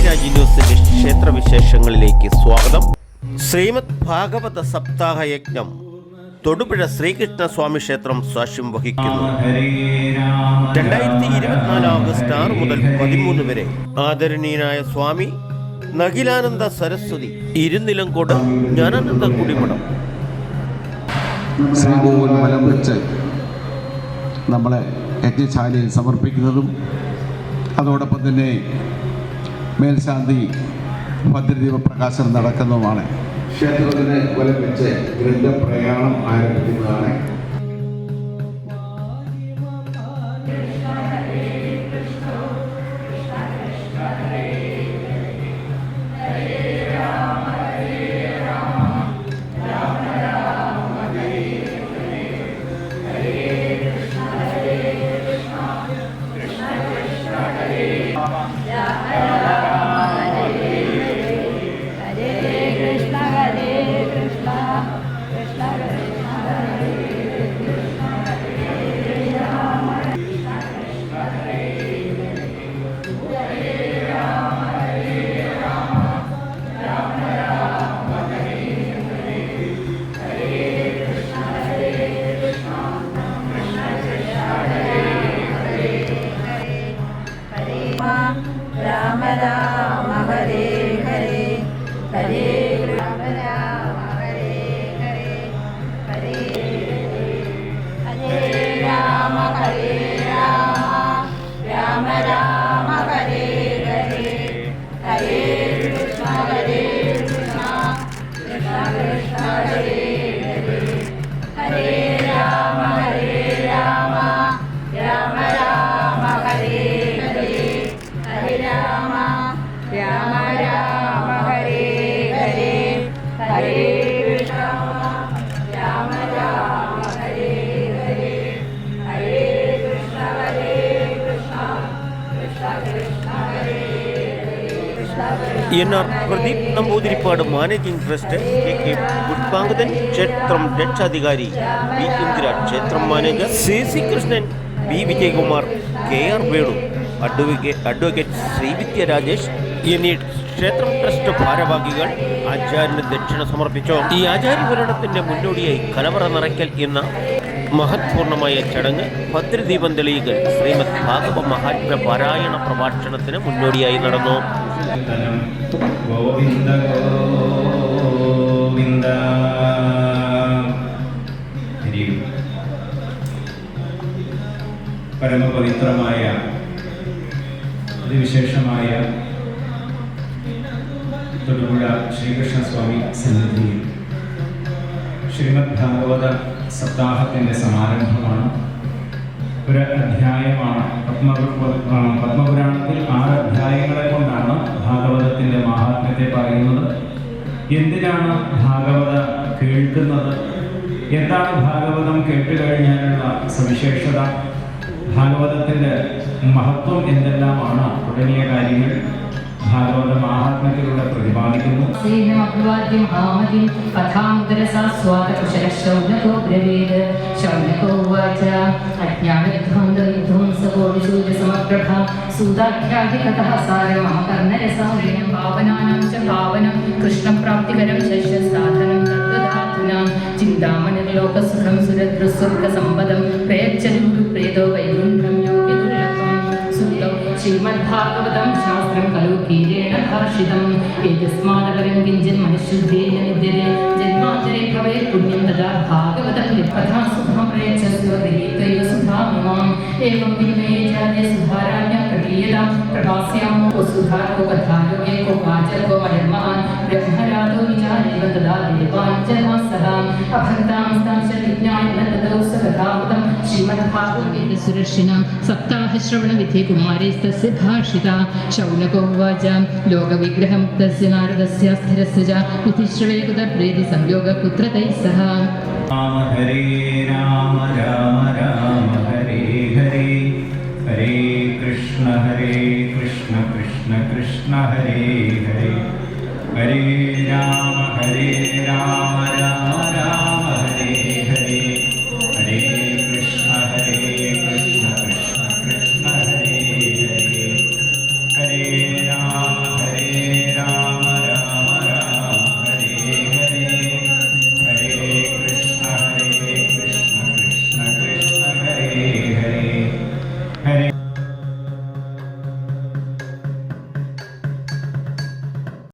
രാജ് ന്യൂസിന്റെ ക്ഷേത്രവിശേഷങ്ങളിലേക്ക് സ്വാഗതം. ശ്രീമദ് ഭാഗവത സപ്താഹ യജ്ഞം തൊടുപുഴ ശ്രീകൃഷ്ണസ്വാമി ക്ഷേത്രം സാക്ഷ്യം വഹിക്കുന്നു. 2024 ഓഗസ്റ്റ് 6 മുതൽ 13 വരെ ആദരണീയനായ സ്വാമി നഖിലാനന്ദ സരസ്വതി ഇരുനിലങ്കോട് ജ്ഞാനാനന്ദ കുടിമഠം ശ്രീകോവിൽമലം വെച്ച് നമ്മളെ യജ്ഞശാലയിൽ സമർപ്പിക്കുന്നതും അതോടൊപ്പം തന്നെ മേൽശാന്തി ഭദ്രദീപ പ്രകാശനം നടക്കുന്നതുമാണ്. ക്ഷേത്രത്തിന് വലം വെച്ച് ഗ്രന്ഥപ്രയാണം ആരംഭിക്കുന്നതാണ്. Rama Rama Hare Hare Hare Rama Rama Hare Hare Hare Hare Rama Hare Rama Rama Rama Hare Hare Hare Krishna Krishna Krishna Hare Hare Hare Rama Rama Rama Rama Hare Rama Rama Rama Hare Hare Hare Krishna Rama Rama Hare Hare Hare Krishna Krishna Krishna Hare NR Pradeep Namboothiripad managing trustee KK Pushpangadan ക്ഷേത്രം രക്ഷാധികാരി B ഇന്ദിര ക്ഷേത്രം manager CC Krishnan B Vijayakumar KR Venu advocate Srividya Rajesh എന്നീ ക്ഷേത്രം ട്രസ്റ്റ് ഭാരവാഹികൾ ആചാര്യന് ദക്ഷിണ സമർപ്പിച്ചു. ഈ ആചാര്യഭരണത്തിന്റെ മുന്നോടിയായി കലവറ നിറയ്ക്കൽ എന്ന മഹത്പൂർണമായ ചടങ്ങ് ഭദ്രദീപം തെളിയിക്കൽ ശ്രീമദ് ഭാഗവത മഹാത്മ്യ പാരായണ പ്രഭാഷണത്തിന് മുന്നോടിയായി നടന്നു. ഗോവിന്ദ ഗോവിന്ദ പരമപവിത്രമായ അതിവിശേഷമായ തൊടുപുഴ ശ്രീകൃഷ്ണസ്വാമി സന്നിധിയിൽ ശ്രീമദ് ഭാഗവത സപ്താഹത്തിൻ്റെ സമാരംഭമാണ്. ഒരു അധ്യായമാണ്. പത്മപുരാണത്തിൽ 6 അധ്യായങ്ങളെ കൊണ്ടാണ് ഭാഗവതത്തിൻ്റെ മഹാത്മ്യത്തെ പറയുന്നത്. എന്തിനാണ് ഭാഗവത കേൾക്കുന്നത്, എന്താണ് ഭാഗവതം കേട്ടുകഴിഞ്ഞാലുള്ള സവിശേഷത, ഭാഗവതത്തിൻ്റെ മഹത്വം എന്തെല്ലാമാണ് തുടങ്ങിയ കാര്യങ്ങൾ ഭാഗവത മഹാത്മ്യത്തിലൂടെ പ്രതിപാദിക്കുന്നു. കൃഷ്ണപ്രാപ്തികരം ശശ്വസാധനം ചിന്താമണിർലോകസുഖം സുരദ്രുസ്വർഗസമ്പദം പ്രേക്ഷോ വൈകുണ്ഠം ശ്രീമദ്ഭാഗവതം ശാസ്ത്രം ഖലു കീരേണ ഭാഷിതം ഏതസ്മാദപരം കിഞ്ചിൻ മനുഷ്യദേന വിദ്യതേ ജന്മാന്തരേ ഭവേ പുണ്യം തഥാ ഭാഗവതം ലിഖതാ സുധാം പ്രേക്ഷസ്വദീകൈവ സുധാമിമാം ഏവം വിമേ ജാതേ സുധാരാണ്യ പ്രകീയതാം പ്രഭാസ്യാം സുധാരോ കഥായോഗേ കോ കാചർ കോ മർമഹാൻ ബ്രഹ്മരാദോ വിചാരേവ തദാ ദേവാൻ ജനാ സദാ അഭക്താം സ്ഥാംശ വിജ്ഞാന തദോ സകഥാവതം ശ്രീമദ്ഭാഗവത സുരർഷിണാം സപ്താഹശ്രവണ വിധി കുമാരേസ്തസ്യ ഭാഷിതാ ശൗനകോ ഉവാച ലോകവിഗ്രഹം തസ്യ നാരദസ്യ സ്ഥിരസ്യ ച വിധിശ്രവേ കുതപ്രീതി സംയോഗ പുത്രതൈ സഹ ഹരേ രാമ